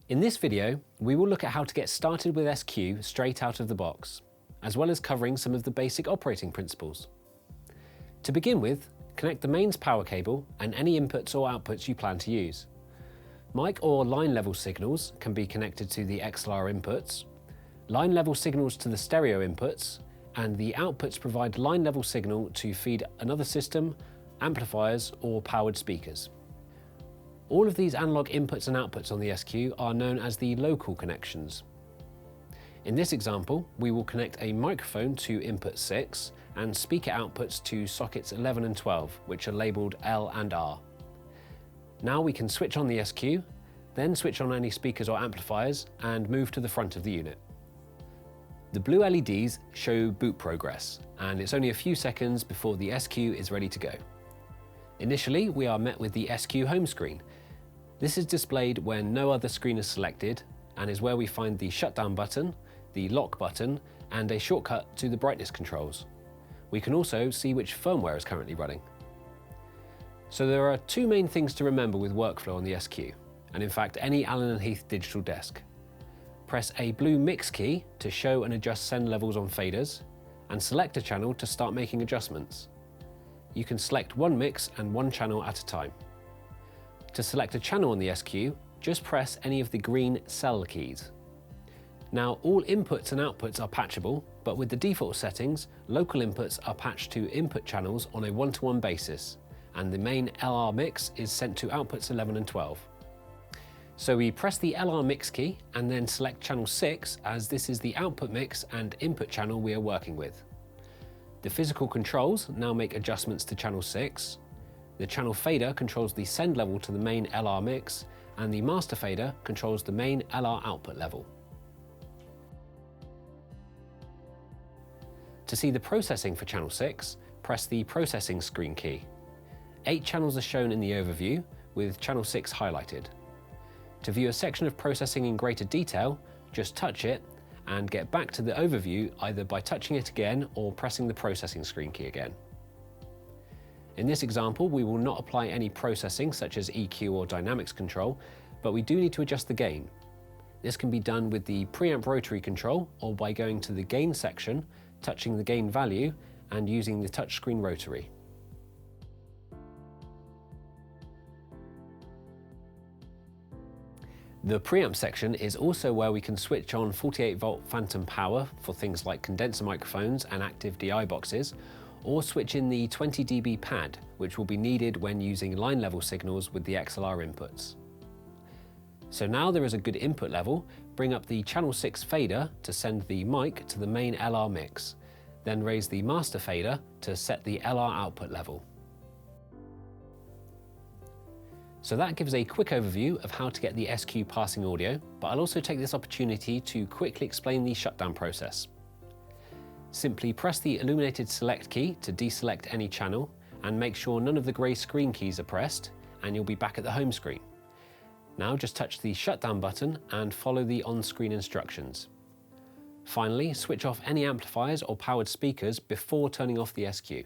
In this video, we will look at how to get started with SQ straight out of the box, as well as covering some of the basic operating principles. To begin with, connect the mains power cable and any inputs or outputs you plan to use. Mic or line level signals can be connected to the XLR inputs, line level signals to the stereo inputs, and the outputs provide line level signal to feed another system, amplifiers, or powered speakers. All of these analog inputs and outputs on the SQ are known as the local connections. In this example, we will connect a microphone to input 6 and speaker outputs to sockets 11 and 12, which are labelled L and R. Now we can switch on the SQ, then switch on any speakers or amplifiers and move to the front of the unit. The blue LEDs show boot progress, and it's only a few seconds before the SQ is ready to go. Initially, we are met with the SQ home screen. This is displayed when no other screen is selected and is where we find the shutdown button, the lock button, and a shortcut to the brightness controls. We can also see which firmware is currently running. So there are two main things to remember with workflow on the SQ, and in fact any Allen & Heath digital desk. Press a blue mix key to show and adjust send levels on faders, and select a channel to start making adjustments. You can select one mix and one channel at a time. To select a channel on the SQ, just press any of the green cell keys. Now all inputs and outputs are patchable, but with the default settings, local inputs are patched to input channels on a one-to-one basis, and the main LR mix is sent to outputs 11 and 12. So we press the LR mix key and then select channel 6, as this is the output mix and input channel we are working with. The physical controls now make adjustments to channel 6. The channel fader controls the send level to the main LR mix, and the master fader controls the main LR output level. To see the processing for channel 6, press the processing screen key. 8 channels are shown in the overview, with channel 6 highlighted. To view a section of processing in greater detail, just touch it and get back to the overview either by touching it again or pressing the processing screen key again. In this example, we will not apply any processing such as EQ or dynamics control, but we do need to adjust the gain. This can be done with the preamp rotary control or by going to the gain section, touching the gain value and using the touchscreen rotary. The preamp section is also where we can switch on 48-volt phantom power for things like condenser microphones and active DI boxes, or switch in the 20 dB pad, which will be needed when using line level signals with the XLR inputs. So now there is a good input level, bring up the channel 6 fader to send the mic to the main LR mix, then raise the master fader to set the LR output level. So that gives a quick overview of how to get the SQ passing audio, but I'll also take this opportunity to quickly explain the shutdown process. Simply press the illuminated select key to deselect any channel and make sure none of the grey screen keys are pressed, and you'll be back at the home screen. Now just touch the shutdown button and follow the on-screen instructions. Finally, switch off any amplifiers or powered speakers before turning off the SQ.